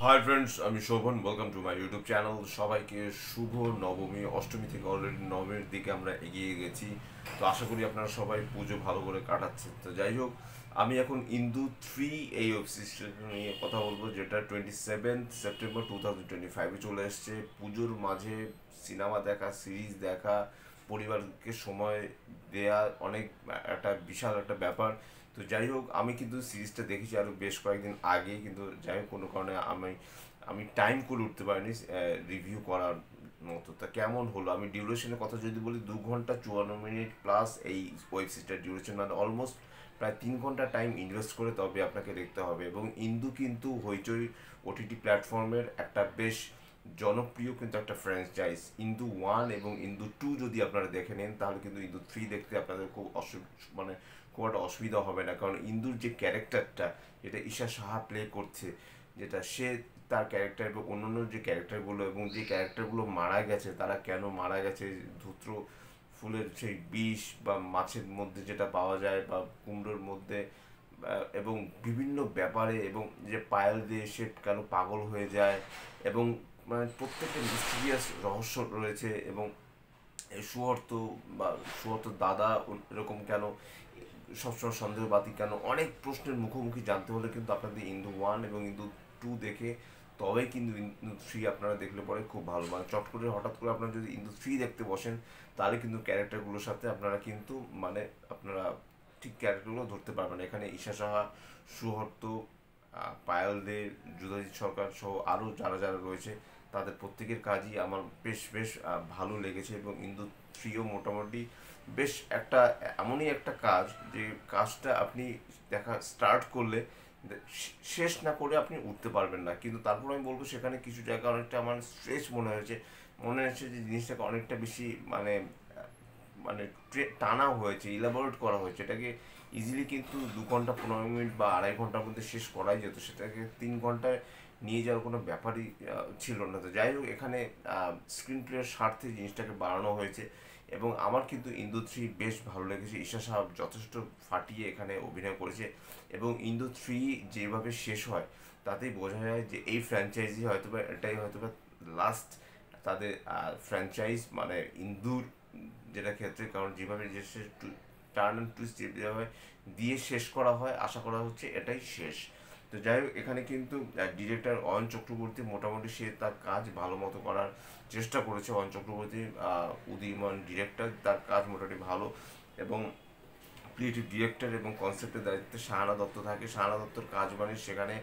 High friends, আমি Shovon. Welcome to my YouTube channel. সবাইকে শুভ নবমী। অষ্টমী থেকে অলরেডি নবমীর দিকে আমরা এগিয়ে গেছি। তো আশা করি আপনারা সবাই পুজো ভালো করে কাটাচ্ছেন। তো যাই হোক, আমি এখন ইন্দু 3 এই ওয়েব সিরিজটা নিয়ে কথা বলবো, যেটা 27 সেপ্টেম্বর 2025-এ চলে এসছে। পুজোর মাঝে সিনেমা দেখা, সিরিজ দেখা, পরিবারকে সময় দেয়া অনেক একটা বিশাল একটা ব্যাপার। তো যাই হোক, আমি কিন্তু সিরিজটা দেখেছি আরও বেশ কয়েকদিন আগে, কিন্তু যাই হোক কোনো কারণে আমি আমি টাইম করে উঠতে পারিনি রিভিউ করার মতো। তা কেমন হলো, আমি ডিউরেশনের কথা যদি বলি, 2 ঘন্টা 54 মিনিট প্লাস এই ওয়েব সিরিজটার ডিউরেশন, মানে অলমোস্ট প্রায় 3 ঘন্টা টাইম ইনভেস্ট করে তবে আপনাকে দেখতে হবে। এবং ইন্দু কিন্তু হইচই ওটিটি প্ল্যাটফর্মের একটা বেশ জনপ্রিয় কিন্তু একটা ফ্র্যাঞ্চাইজ। ইন্দু 1 এবং ইন্দু 2 যদি আপনারা দেখে নেন, তাহলে কিন্তু ইন্দু 3 দেখতে আপনাদের খুব মানে খুব একটা অসুবিধা হবে না। কারণ ইন্দুর যে ক্যারেক্টারটা, যেটা ঈশা সাহা প্লে করছে, যেটা সে তার ক্যারেক্টার এবং অন্যান্য যে ক্যারেক্টারগুলো এবং যে ক্যারেক্টারগুলো মারা গেছে, তারা কেন মারা গেছে, ধূত্র ফুলের সেই বিষ বা মাছের মধ্যে যেটা পাওয়া যায় বা কুমড়োর মধ্যে, এবং বিভিন্ন ব্যাপারে, এবং যে পায়েল দিয়ে সে কেন পাগল হয়ে যায়, এবং মানে প্রত্যেকটা মিস্টিরিয়াস রহস্য রয়েছে। এবং এই সুঅর্থ বা সুঅর্থ দাদা এরকম কেন, সবসময় সন্দেহবাদী কেন, অনেক প্রশ্নের মুখোমুখি জানতে হলে কিন্তু আপনাদের ইন্দু 1 এবং ইন্দু 2 দেখে তবেই কিন্তু ইন্দু 3 আপনারা দেখলে পরে খুব ভালো। মানে চট করে হঠাৎ করে আপনারা যদি ইন্দু 3 দেখতে বসেন, তাহলে কিন্তু ক্যারেক্টারগুলোর সাথে আপনারা কিন্তু মানে আপনারা ঠিক ক্যারেক্টারগুলো ধরতে পারবেন না। এখানে ঈশা সাহা, সুহর্ত, পায়েল দে, যুধাজিৎ সরকার সহ আরও যারা যারা রয়েছে, তাদের প্রত্যেকের কাজই আমার বেশ বেশ ভালো লেগেছে। এবং ইন্দু 3ও মোটামুটি বেশ একটা এমনই একটা কাজ, যে কাজটা আপনি দেখা স্টার্ট করলে শেষ না করে আপনি উঠতে পারবেন না। কিন্তু তারপর আমি বলবো, সেখানে কিছু জায়গা অনেকটা আমার স্ট্রেচ মনে হয়েছে যে জিনিসটাকে অনেকটা বেশি মানে মানে টানা হয়েছে, ইলাবোরেট করা হয়েছে। এটাকে ইজিলি কিন্তু 2 ঘন্টা 15 মিনিট বা 2.5 ঘন্টার মধ্যে শেষ করাই যেত, সেটাকে 3 ঘন্টায় নিয়ে যাওয়ার কোনো ব্যাপারই ছিল না। তো যাই হোক, এখানে স্ক্রিন প্লের স্বার্থে জিনিসটাকে বাড়ানো হয়েছে। এবং আমার কিন্তু ইন্দু 3 বেশ ভালো লেগেছে। ঈশা সাহেব যথেষ্ট ফাটিয়ে এখানে অভিনয় করেছে। এবং ইন্দু 3 যেভাবে শেষ হয়, তাতেই বোঝা যায় যে এই ফ্র্যাঞ্চাইজি হয়তোবা এটাই হয়তোবা লাস্ট তাদের ফ্র্যাঞ্চাইজ, মানে ইন্দুর যেটা ক্ষেত্রে। কারণ যেভাবে যে শেষ টার্ন অ্যান্ড টুইস্ট যেভাবে দিয়ে শেষ করা হয়, আশা করা হচ্ছে এটাই শেষ। তো যাই হোক, এখানে কিন্তু ডিরেক্টর অয়ন চক্রবর্তী মোটামুটি সে তার কাজ ভালো মতো করার চেষ্টা করেছে। অয়ন চক্রবর্তী উদীয়মান ডিরেক্টর, তার কাজ মোটামুটি ভালো। এবং ক্রিয়েটিভ ডিরেক্টর এবং কনসেপ্টের দায়িত্বে শাহানা দত্ত থাকে। শাহানা দত্তর কাজ মানে সেখানে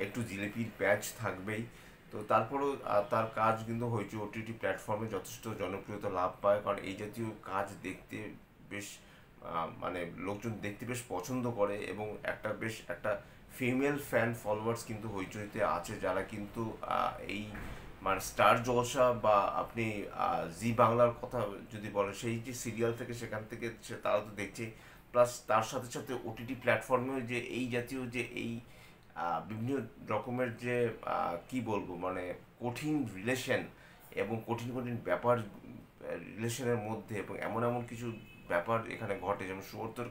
একটু জিলিপির প্যাচ থাকবেই। তো তারপরেও তার কাজ কিন্তু হইচই ওটিটি প্ল্যাটফর্মে যথেষ্ট জনপ্রিয়তা লাভ পায়। কারণ এই জাতীয় কাজ দেখতে বেশ মানে লোকজন দেখতে বেশ পছন্দ করে। এবং একটা বেশ একটা ফিমেল ফ্যান ফলোয়ার্স কিন্তু হইচইতে আছে, যারা কিন্তু এই মানে স্টার জলসা বা আপনি জি বাংলার কথা যদি বলেন, সেই যে সিরিয়াল থেকে সেখান থেকে তারা তো দেখছে। প্লাস তার সাথে সাথে ওটিটি প্ল্যাটফর্মেও যে এই জাতীয় যে এই বিভিন্ন রকমের যে কি বলবো, মানে কঠিন রিলেশন এবং কঠিন কঠিন ব্যাপার রিলেশনের মধ্যে, এবং এমন এমন কিছু ব্যাপার এখানে ঘটে। যেমন সুব্রতর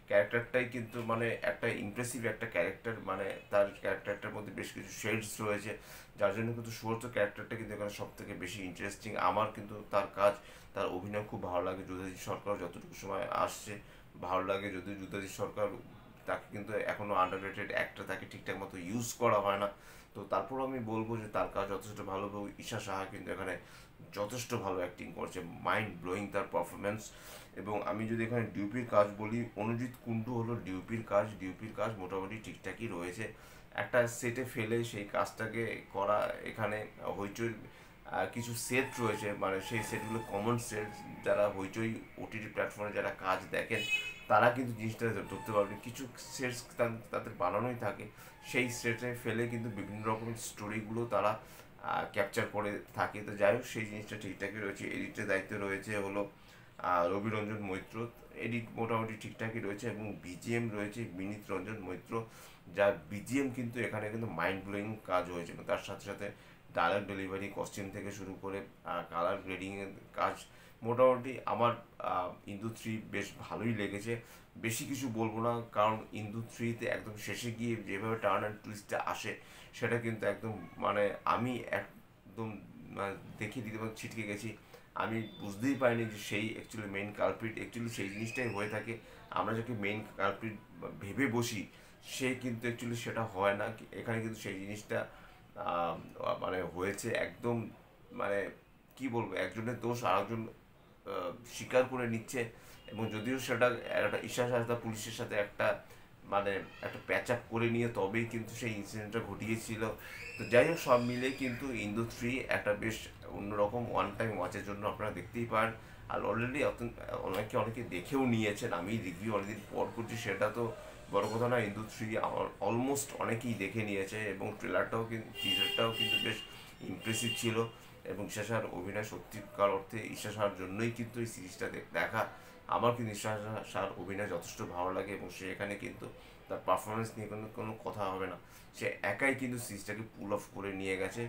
ক্যারেক্টারটাই কিন্তু মানে একটা ইমপ্রেসিভ একটা ক্যারেক্টার, মানে তার ক্যারেক্টারটার মধ্যে বেশ কিছু শেডস রয়েছে, যার জন্য কিন্তু সুব্রত ক্যারেক্টারটা কিন্তু এখানে সব থেকে বেশি ইন্টারেস্টিং। আমার কিন্তু তার কাজ, তার অভিনয় খুব ভালো লাগে। যুধাজিৎ সরকার যতটুকু সময় আসছে ভালো লাগে, যদিও যুধাজিৎ সরকার তাকে কিন্তু এখনো আন্ডাররেটেড অ্যাক্টর, তাকে ঠিকঠাক মতো ইউজ করা হয় না। তো তারপর আমি বলবো যে তার কাজ যথেষ্ট ভালো। এবং ঈশা সাহা কিন্তু এখানে যথেষ্ট ভালো অ্যাক্টিং করছে, মাইন্ড ব্লোয়িং তার পারফরমেন্স। এবং আমি যদি এখানে ডিউপির কাজ বলি, অনুজিৎ কুন্ডু হলো ডিউপির কাজ মোটামুটি ঠিকঠাকই রয়েছে। একটা সেটে ফেলে সেই কাজটাকে করা, এখানে হইচই কিছু সেট রয়েছে, মানে সেই সেটগুলো কমন সেট। যারা হইচই ওটিটি প্ল্যাটফর্মে যারা কাজ দেখেন, তারা কিন্তু জিনিসটা ধরতে পারবে। কিছু সেটস তাদের বানানোই থাকে, সেই সেটে ফেলে কিন্তু বিভিন্ন রকমের স্টোরিগুলো তারা ক্যাপচার করে থাকে। তো যাই হোক, সেই জিনিসটা ঠিকঠাকই রয়েছে। এডিটের দায়িত্বে রয়েছে হলো রবিরঞ্জন মৈত্র। এডিট মোটামুটি ঠিকঠাকই রয়েছে। এবং বিজিএম রয়েছে বিনীত রঞ্জন মৈত্র, যার বিজিএম কিন্তু এখানে কিন্তু মাইন্ড ব্লোয়িং কাজ হয়েছে। তার সাথে সাথে ডায়লগ ডেলিভারি, কস্টিউম থেকে শুরু করে কালার গ্রেডিংয়ের কাজ মোটামুটি আমার ইন্দু 3 বেশ ভালোই লেগেছে। বেশি কিছু বলবো না, কারণ ইন্দু 3-তে একদম শেষে গিয়ে যেভাবে টার্ন অ্যান্ড টুইস্টটা আসে সেটা কিন্তু একদম মানে আমি একদম দেখে দিতে ছিটকে গেছি। আমি বুঝতেই পারিনি যে সেই অ্যাকচুয়ালি মেইন কালপ্রিট। অ্যাকচুয়ালি সেই জিনিসটাই হয়ে থাকে, আমরা যাকে মেইন কালপ্রিট ভেবে বসি সে কিন্তু অ্যাকচুয়ালি সেটা হয় না। এখানে কিন্তু সেই জিনিসটা আহ, মানে হয়েছে একদম, মানে কি বলবো, একজনের দোষ আরেকজন স্বীকার করে নিচ্ছে। এবং যদিও সেটা একটা ঈশা সাজদা পুলিশের সাথে একটা মানে একটা প্যাচ আপ করে নিয়ে তবেই কিন্তু সেই ইনসিডেন্টটা ঘটিয়েছিল। তো যাই হোক, সব মিলে কিন্তু ইন্দু 3 একটা বেশ অন্যরকম ওয়ান টাইম ওয়াচের জন্য আপনারা দেখতেই পারেন। আর অলরেডি অনেকে দেখেও নিয়েছেন, আমি রিভিউ অনেকদিন পর করছি সেটা তো বড় কথা না। ইন্দু 3 আমার অলমোস্ট অনেকেই দেখে নিয়েছে, এবং ট্রেলারটাও কিন্তু টিজারটাও কিন্তু বেশ ইমপ্রেসিভ ছিল। এবং ঈশা শাহর অভিনয় সত্যিকার অর্থে ঈশা শাহর জন্যই কিন্তু এই সিরিজটা দেখা। আমার কিন্তু ঈশা শাহর অভিনয় যথেষ্ট ভালো লাগে, এবং সে এখানে কিন্তু তার পারফরমেন্স নিয়ে কোনো কোনো কথা হবে না, সে একাই কিন্তু সিরিজটাকে পুল অফ করে নিয়ে গেছে।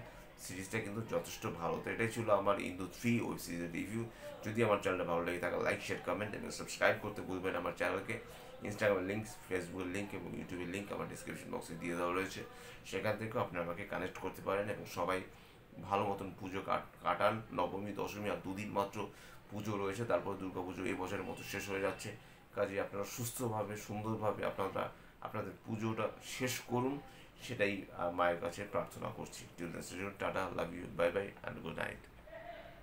সিরিজটা কিন্তু যথেষ্ট ভালো। তো এটাই ছিল আমার ইন্দু 3 ওয়েব সিরিজের রিভিউ। যদি আমার চ্যানেলটা ভালো লেগে থাকে লাইক শেয়ার কমেন্ট এবং সাবস্ক্রাইব করতে ভুলবেন আমার চ্যানেলকে। ইনস্টাগ্রামের লিঙ্ক, ফেসবুকের লিঙ্ক এবং ইউটিউবের লিঙ্ক আমার ডিসক্রিপশন বক্সে দিয়ে দেওয়া রয়েছে, সেখান থেকেও আপনি আমাকে কানেক্ট করতে পারেন। এবং সবাই ভালো মতন পুজো কাটান। নবমী দশমী আর দুদিন মাত্র পুজো রয়েছে, তারপর দুর্গা পুজো এই বছরের মতো শেষ হয়ে যাচ্ছে। কাজে আপনারা সুস্থভাবে সুন্দরভাবে আপনাদের পুজোটা শেষ করুন, সেটাই মায়ের কাছে প্রার্থনা করছি। Tata, love you, bye bye and good night.